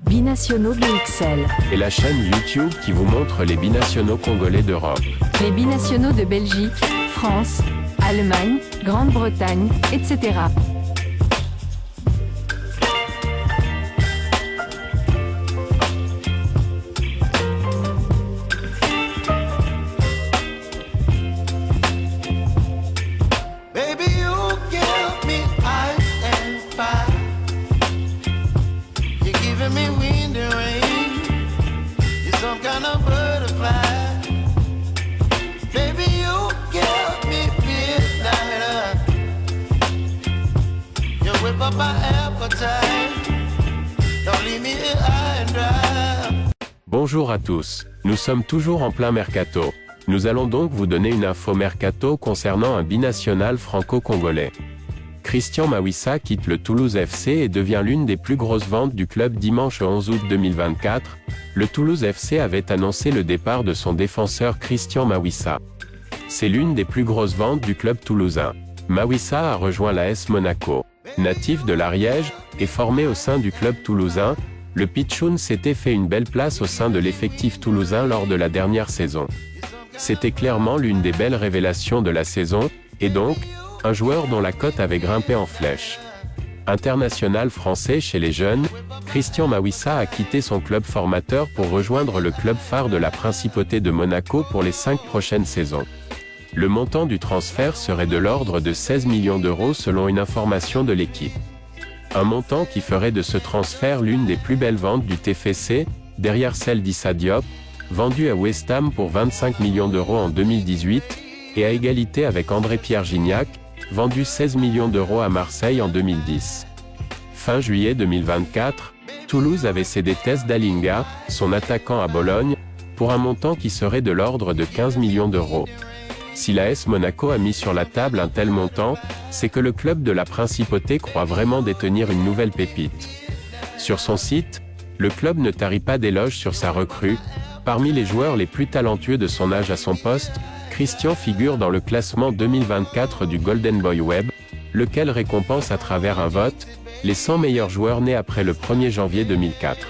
Binationaux BXL. Et la chaîne YouTube qui vous montre les binationaux congolais d'Europe. Les binationaux de Belgique, France, Allemagne, Grande-Bretagne, etc. Bonjour à tous, nous sommes toujours en plein mercato. Nous allons donc vous donner une info mercato concernant un binational franco-congolais. Christian Mawissa quitte le Toulouse FC et devient l'une des plus grosses ventes du club dimanche 11 août 2024. Le Toulouse FC avait annoncé le départ de son défenseur Christian Mawissa. C'est l'une des plus grosses ventes du club toulousain. Mawissa a rejoint l'AS Monaco. Natif de l'Ariège, et formé au sein du club toulousain, le Pitchoun s'était fait une belle place au sein de l'effectif toulousain lors de la dernière saison. C'était clairement l'une des belles révélations de la saison, et donc, un joueur dont la cote avait grimpé en flèche. International français chez les jeunes, Christian Mawissa a quitté son club formateur pour rejoindre le club phare de la Principauté de Monaco pour les 5 prochaines saisons. Le montant du transfert serait de l'ordre de 16 millions d'euros selon une information de l'équipe. Un montant qui ferait de ce transfert l'une des plus belles ventes du TFC, derrière celle d'Issa Diop, vendue à West Ham pour 25 millions d'euros en 2018, et à égalité avec André-Pierre Gignac, vendu 16 millions d'euros à Marseille en 2010. Fin juillet 2024, Toulouse avait cédé Tess Dalinga, son attaquant à Bologne, pour un montant qui serait de l'ordre de 15 millions d'euros. Si l'AS Monaco a mis sur la table un tel montant, c'est que le club de la Principauté croit vraiment détenir une nouvelle pépite. Sur son site, le club ne tarit pas d'éloges sur sa recrue. Parmi les joueurs les plus talentueux de son âge à son poste, Christian figure dans le classement 2024 du Golden Boy Web, lequel récompense à travers un vote, les 100 meilleurs joueurs nés après le 1er janvier 2004.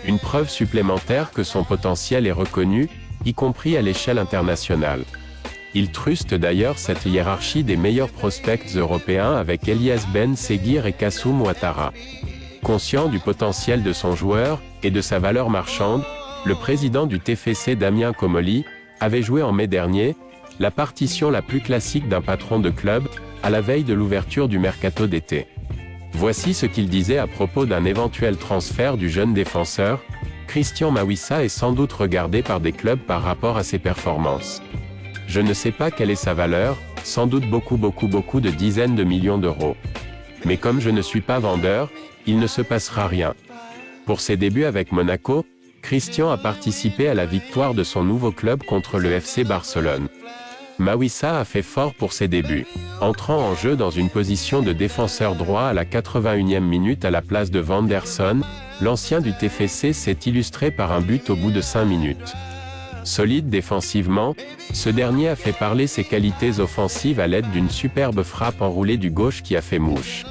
Une preuve supplémentaire que son potentiel est reconnu, y compris à l'échelle internationale. Il truste d'ailleurs cette hiérarchie des meilleurs prospects européens avec Elias Ben Seguir et Kassoum Ouattara. Conscient du potentiel de son joueur, et de sa valeur marchande, le président du TFC Damien Comolli, avait joué en mai dernier, la partition la plus classique d'un patron de club, à la veille de l'ouverture du mercato d'été. Voici ce qu'il disait à propos d'un éventuel transfert du jeune défenseur. Christian Mawissa est sans doute regardé par des clubs par rapport à ses performances. Je ne sais pas quelle est sa valeur, sans doute beaucoup de dizaines de millions d'euros. Mais comme je ne suis pas vendeur, il ne se passera rien. Pour ses débuts avec Monaco, Christian a participé à la victoire de son nouveau club contre le FC Barcelone. Mawissa a fait fort pour ses débuts, entrant en jeu dans une position de défenseur droit à la 81e minute à la place de Vanderson. L'ancien du TFC s'est illustré par un but au bout de 5 minutes. Solide défensivement, ce dernier a fait parler ses qualités offensives à l'aide d'une superbe frappe enroulée du gauche qui a fait mouche.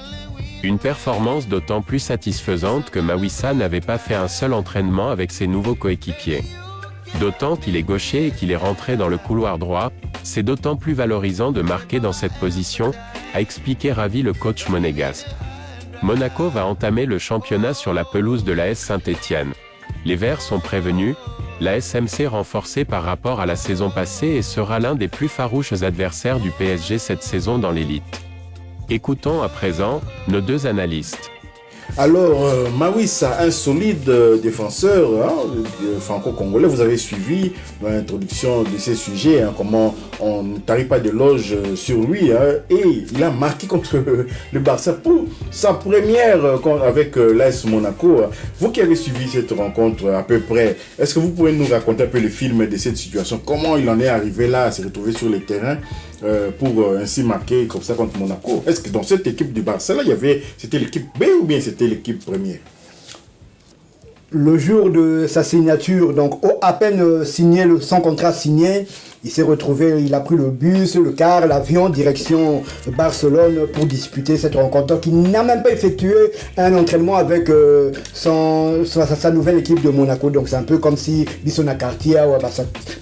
Une performance d'autant plus satisfaisante que Mawissa n'avait pas fait un seul entraînement avec ses nouveaux coéquipiers. D'autant qu'il est gaucher et qu'il est rentré dans le couloir droit, c'est d'autant plus valorisant de marquer dans cette position, a expliqué ravi le coach monégasque. Monaco va entamer le championnat sur la pelouse de l'AS Saint-Étienne. Les Verts sont prévenus, la SMC renforcée par rapport à la saison passée et sera l'un des plus farouches adversaires du PSG cette saison dans l'élite. Écoutons à présent nos deux analystes. Alors, Mawissa, un solide défenseur franco-congolais, vous avez suivi l'introduction de ces sujets, comment on ne tarit pas d'éloges sur lui, et il a marqué contre le Barça pour sa première avec l'AS Monaco. Vous qui avez suivi cette rencontre à peu près, est-ce que vous pouvez nous raconter un peu le film de cette situation, comment il en est arrivé là à se retrouver sur le terrain pour ainsi marquer comme ça contre Monaco? Est-ce que dans cette équipe du Barça, là, c'était l'équipe B ou bien c'était l'équipe première? le jour de sa signature, donc à peine signé, son contrat signé, il s'est retrouvé, il a pris le bus, le car, l'avion, direction Barcelone pour disputer cette rencontre. Donc il n'a même pas effectué un entraînement avec sa nouvelle équipe de Monaco. Donc c'est un peu comme si Bissona Cartier ou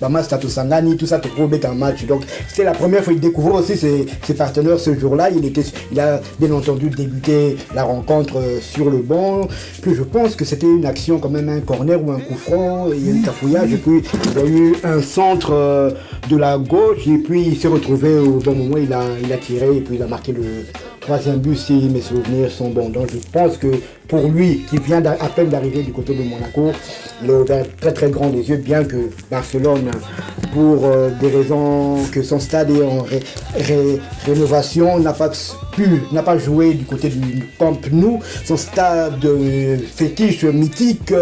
Bama Statosangani, tout ça te prouve un match. Donc c'est la première fois qu'il découvre aussi ses partenaires ce jour-là. Il a bien entendu débuté la rencontre sur le banc. Puis je pense que c'était une action quand même, un corner ou un coup franc, il y a eu un cafouillage et puis il y a eu un centre de la gauche et puis il s'est retrouvé au bon moment, il a tiré et puis il a marqué le 3e but si mes souvenirs sont bons. Donc je pense que pour lui qui vient à peine d'arriver du côté de Monaco, il a ouvert très très grand les yeux, bien que Barcelone, pour des raisons que son stade est en rénovation, n'a pas joué du côté du Camp Nou, son stade fétiche mythique,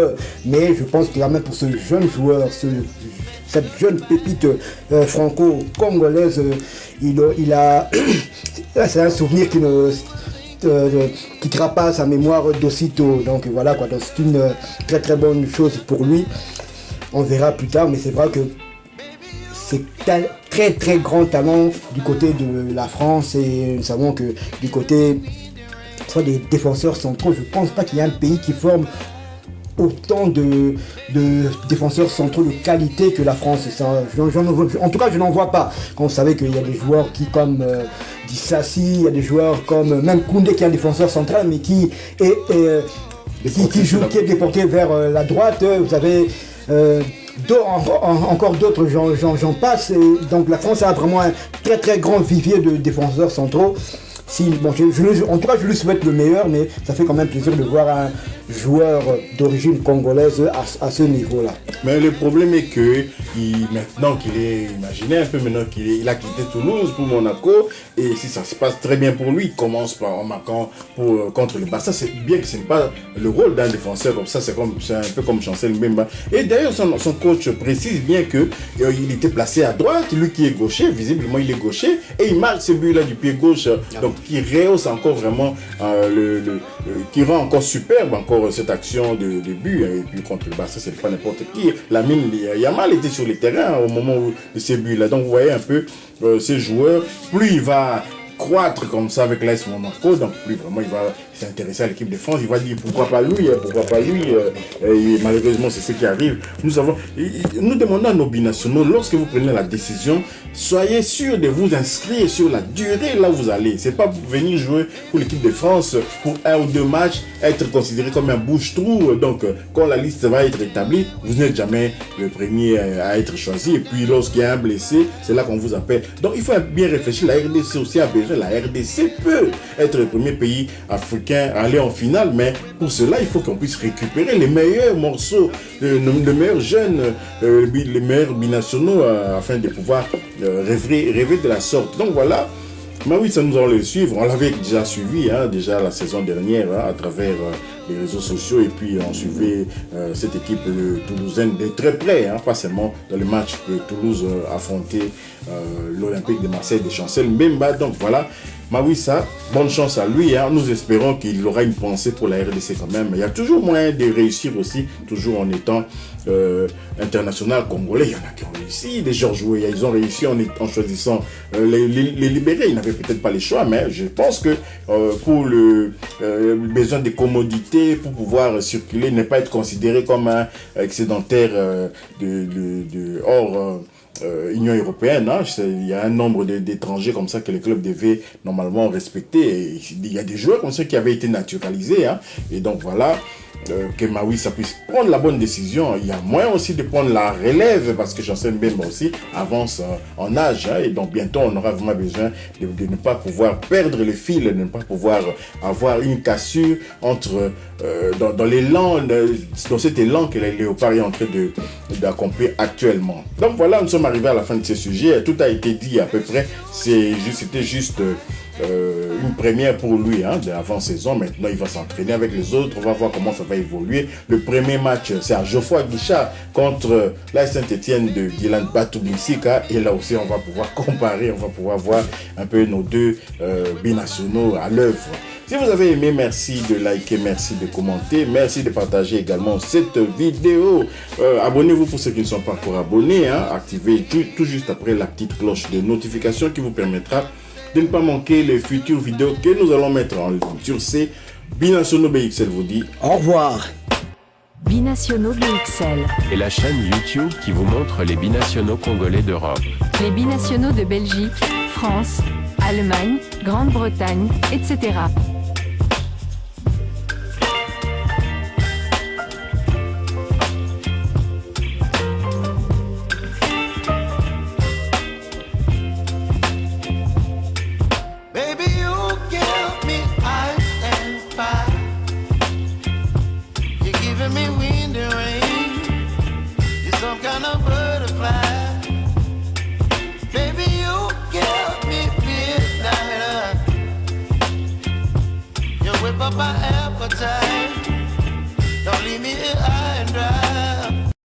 mais je pense qu'il a même pour ce jeune joueur, cette jeune pépite franco-congolaise, c'est un souvenir qui ne quittera pas sa mémoire d'aussitôt. Donc voilà quoi, donc c'est une très très bonne chose pour lui. On verra plus tard, mais c'est vrai que c'est un très très grand talent du côté de la France et nous savons que du côté soit des défenseurs centraux, je ne pense pas qu'il y ait un pays qui forme autant de défenseurs centraux de qualité que la France. En tout cas, je n'en vois pas. Quand vous savez qu'il y a des joueurs comme Dissassi, il y a des joueurs comme même Koundé qui est un défenseur central, mais qui est déporté vers la droite. Vous avez encore d'autres, j'en passe. Et donc la France a vraiment un très très grand vivier de défenseurs centraux. En tout cas, je lui souhaite le meilleur, mais ça fait quand même plaisir de voir un joueur d'origine congolaise à ce niveau-là. Mais le problème est que maintenant qu'il est, imaginez un peu, maintenant qu'il a quitté Toulouse pour Monaco, et si ça se passe très bien pour lui, il commence en marquant contre le Barça. C'est bien que ce n'est pas le rôle d'un défenseur comme ça, c'est un peu comme Chancel Mbemba. Et d'ailleurs, son coach précise bien qu'il était placé à droite, lui qui est gaucher, visiblement il est gaucher, et il marque ce but-là du pied gauche, donc qui rehausse encore vraiment, qui rend encore superbe encore cette action de but. Et puis contre le Barça, c'est pas n'importe qui. Lamine Yamal était sur le terrain au moment de ces buts-là. Donc vous voyez un peu ces joueurs, plus il va croître comme ça avec l'AS Monaco, donc plus vraiment il va s'intéresser à l'équipe de France, il va dire pourquoi pas lui, et malheureusement c'est ce qui arrive. Nous demandons à nos binationaux, lorsque vous prenez la décision, soyez sûr de vous inscrire sur la durée là où vous allez. C'est pas pour venir jouer pour l'équipe de France pour 1 ou 2 matchs, être considéré comme un bouche-trou. Donc quand la liste va être établie, vous n'êtes jamais le premier à être choisi, et puis lorsqu'il y a un blessé, c'est là qu'on vous appelle. Donc il faut bien réfléchir. La RDC aussi a besoin, la RDC peut être le premier pays africain à aller en finale, mais pour cela il faut qu'on puisse récupérer les meilleurs morceaux, les meilleurs jeunes, les meilleurs binationaux, afin de pouvoir rêver de la sorte. Donc voilà. Mais oui, ça nous allons le suivre. On l'avait déjà suivi, déjà la saison dernière, à travers les réseaux sociaux. Et puis on suivait cette équipe toulousaine de très près, pas seulement dans le match que Toulouse affrontait l'Olympique de Marseille de Chancel Mbemba. Donc voilà, Mawissa, bonne chance à lui. Nous espérons qu'il aura une pensée pour la RDC quand même. Il y a toujours moyen de réussir aussi, toujours en étant international congolais. Il y en a qui ont réussi, des gens joués, ils ont réussi en choisissant les libérer. Ils n'avaient peut-être pas les choix, mais je pense que pour le besoin de commodité, pour pouvoir circuler, ne pas être considéré comme un excédentaire hors Union européenne, il y a un nombre d'étrangers comme ça que les clubs devaient normalement respecter. Et il y a des joueurs comme ça qui avaient été naturalisés, et donc voilà, que Mawissa puisse prendre la bonne décision. Il y a moyen aussi de prendre la relève, parce que Chancel Mbemba aussi avance en âge, et donc bientôt on aura vraiment besoin de ne pas pouvoir perdre le fil, de ne pas pouvoir avoir une cassure entre dans l'élan, dans cet élan que les Léopards est en train d'accomplir actuellement. Donc voilà, nous sommes arrivés à la fin de ce sujet. Tout a été dit à peu près. C'était juste une première pour lui, d'avant-saison. Maintenant, il va s'entraîner avec les autres. On va voir comment ça va évoluer. Le premier match, c'est à Geoffroy Guichard contre la Saint-Etienne de Dylan Batoumissika. Et là aussi, on va pouvoir comparer, on va pouvoir voir un peu nos deux binationaux à l'œuvre. Si vous avez aimé, merci de liker, merci de commenter, merci de partager également cette vidéo. Abonnez-vous pour ceux qui ne sont pas encore abonnés. Activez tout juste après la petite cloche de notification qui vous permettra de ne pas manquer les futures vidéos que nous allons mettre en ligne. Sur ces, Binationaux BXL vous dit Au revoir. Binationaux BXL. Et la chaîne YouTube qui vous montre les binationaux congolais d'Europe. Les binationaux de Belgique, France, Allemagne, Grande-Bretagne, etc.